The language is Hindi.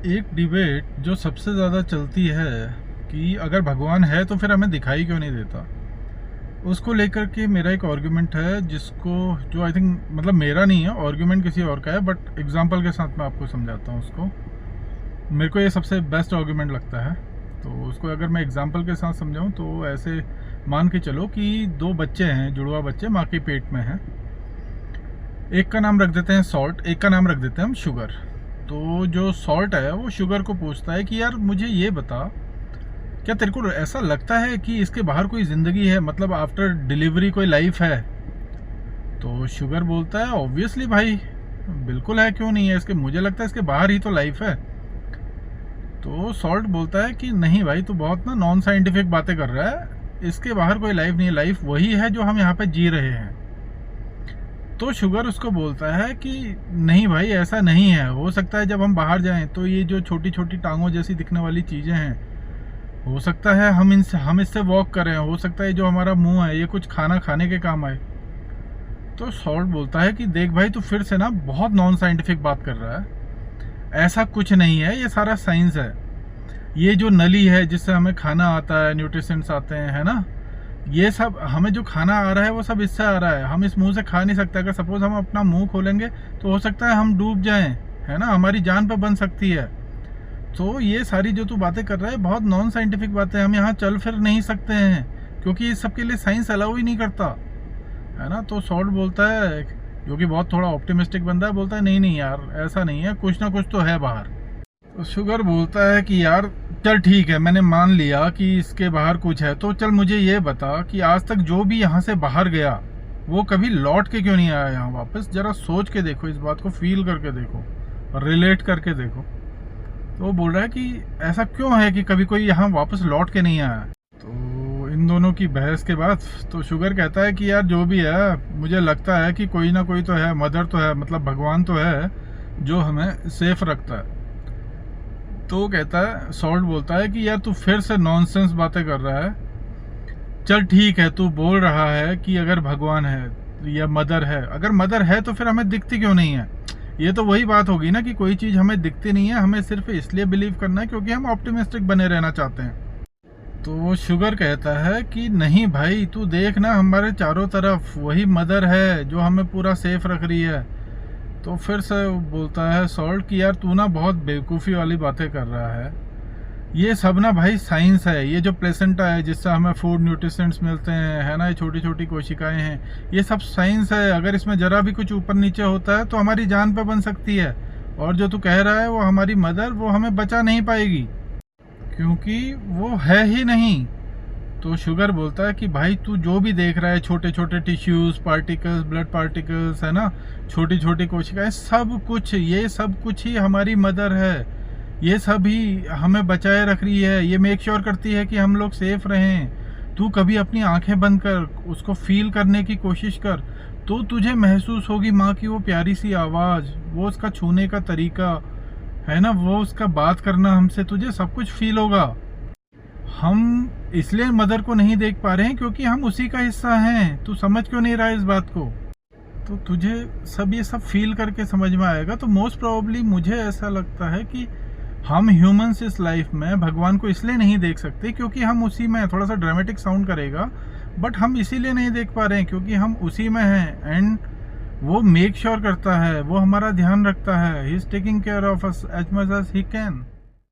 एक डिबेट जो सबसे ज़्यादा चलती है कि अगर भगवान है तो फिर हमें दिखाई क्यों नहीं देता, उसको लेकर के मेरा एक आर्गुमेंट है जिसको जो आई थिंक मतलब मेरा नहीं है, आर्गुमेंट किसी और का है, बट एग्जांपल के साथ मैं आपको समझाता हूँ उसको। मेरे को ये सबसे बेस्ट आर्गुमेंट लगता है, तो उसको अगर मैं एग्जांपल के साथ समझाऊँ तो ऐसे मान के चलो कि दो बच्चे हैं, जुड़वा बच्चे माँ के पेट में हैं। एक का नाम रख देते हैं सॉल्ट, एक का नाम रख देते हैं हम शुगर। तो जो सॉल्ट है वो शुगर को पूछता है कि यार मुझे ये बता, क्या तेरे को ऐसा लगता है कि इसके बाहर कोई ज़िंदगी है, मतलब आफ्टर डिलीवरी कोई लाइफ है? तो शुगर बोलता है ऑब्वियसली भाई, बिल्कुल है, क्यों नहीं है, इसके मुझे लगता है इसके बाहर ही तो लाइफ है। तो सॉल्ट बोलता है कि नहीं भाई, तू बहुत ना नॉन साइंटिफिक बातें कर रहा है, इसके बाहर कोई लाइफ नहीं है, लाइफ वही है जो हम यहाँ पे जी रहे हैं। तो शुगर उसको बोलता है कि नहीं भाई, ऐसा नहीं है, हो सकता है जब हम बाहर जाएं तो ये जो छोटी छोटी टांगों जैसी दिखने वाली चीज़ें हैं, हो सकता है हम इससे वॉक करें, हो सकता है जो हमारा मुंह है ये कुछ खाना खाने के काम आए। तो सॉल्ट बोलता है कि देख भाई, तू फिर से ना बहुत नॉन साइंटिफिक बात कर रहा है, ऐसा कुछ नहीं है, ये सारा साइंस है। ये जो नली है जिससे हमें खाना आता है, न्यूट्रिशंस आते हैं, है ना, ये सब हमें जो खाना आ रहा है वो सब इससे आ रहा है, हम इस मुंह से खा नहीं सकते। अगर सपोज हम अपना मुंह खोलेंगे तो हो सकता है हम डूब जाएं, है ना, हमारी जान पर बन सकती है। तो ये सारी जो तू बातें कर रहा है बहुत नॉन साइंटिफिक बातें, हम यहाँ चल फिर नहीं सकते हैं क्योंकि इस सब के लिए साइंस अलाउ ही नहीं करता, है ना। तो सॉल्ट बोलता है, जो कि बहुत थोड़ा ऑप्टिमिस्टिक बंदा है, बोलता है नहीं नहीं यार, ऐसा नहीं है, कुछ ना कुछ तो है बाहर। तो शुगर बोलता है कि यार चल ठीक है, मैंने मान लिया कि इसके बाहर कुछ है, तो चल मुझे ये बता कि आज तक जो भी यहाँ से बाहर गया वो कभी लौट के क्यों नहीं आया यहाँ वापस? जरा सोच के देखो, इस बात को फील करके देखो, रिलेट करके देखो। तो वो बोल रहा है कि ऐसा क्यों है कि कभी कोई यहाँ वापस लौट के नहीं आया। तो इन दोनों की बहस के बाद तो शुगर कहता है कि यार जो भी है, मुझे लगता है कि कोई ना कोई तो है, मदर तो है, मतलब भगवान तो है जो हमें सेफ रखता है। तो कहता है, सॉल्ट बोलता है कि यार तू फिर से नॉनसेंस बातें कर रहा है। चल ठीक है, तू बोल रहा है कि अगर भगवान है या मदर है, अगर मदर है तो फिर हमें दिखती क्यों नहीं है? ये तो वही बात होगी ना कि कोई चीज़ हमें दिखती नहीं है, हमें सिर्फ इसलिए बिलीव करना है क्योंकि हम ऑप्टिमिस्टिक बने रहना चाहते हैं। तो शुगर कहता है कि नहीं भाई, तू देख ना, हमारे चारों तरफ वही मदर है जो हमें पूरा सेफ रख रही है। तो फिर से बोलता है सॉल्ट कि यार तू ना बहुत बेवकूफ़ी वाली बातें कर रहा है, ये सब ना भाई साइंस है। ये जो प्लेसेंटा है जिससे हमें फूड न्यूट्रिशंस मिलते हैं, है ना, ये छोटी छोटी कोशिकाएं हैं, ये सब साइंस है। अगर इसमें जरा भी कुछ ऊपर नीचे होता है तो हमारी जान पे बन सकती है, और जो तू कह रहा है वो हमारी मदर, वो हमें बचा नहीं पाएगी क्योंकि वो है ही नहीं। तो शुगर बोलता है कि भाई तू जो भी देख रहा है, छोटे छोटे टिश्यूज, पार्टिकल्स, ब्लड पार्टिकल्स, है ना, छोटी छोटी कोशिकाएं, सब कुछ, ये सब कुछ ही हमारी मदर है। ये सब ही हमें बचाए रख रही है, ये मेक श्योर करती है कि हम लोग सेफ रहें। तू कभी अपनी आंखें बंद कर, उसको फील करने की कोशिश कर, तो तुझे महसूस होगी माँ की वो प्यारी सी आवाज़, वो उसका छूने का तरीका, है ना, वो उसका बात करना हमसे, तुझे सब कुछ फील होगा। हम इसलिए मदर को नहीं देख पा रहे हैं क्योंकि हम उसी का हिस्सा हैं। तू समझ क्यों नहीं रहा है इस बात को? तो तुझे सब ये सब फील करके समझ में आएगा। तो मोस्ट प्रोबेबली मुझे ऐसा लगता है कि हम ह्यूमंस इस लाइफ में भगवान को इसलिए नहीं देख सकते क्योंकि हम उसी में, थोड़ा सा ड्रामेटिक साउंड करेगा, बट हम इसीलिए नहीं देख पा रहे हैं क्योंकि हम उसी में हैं। एंड वो मेक श्योर करता है, वो हमारा ध्यान रखता है, he is taking care of us as much as he can.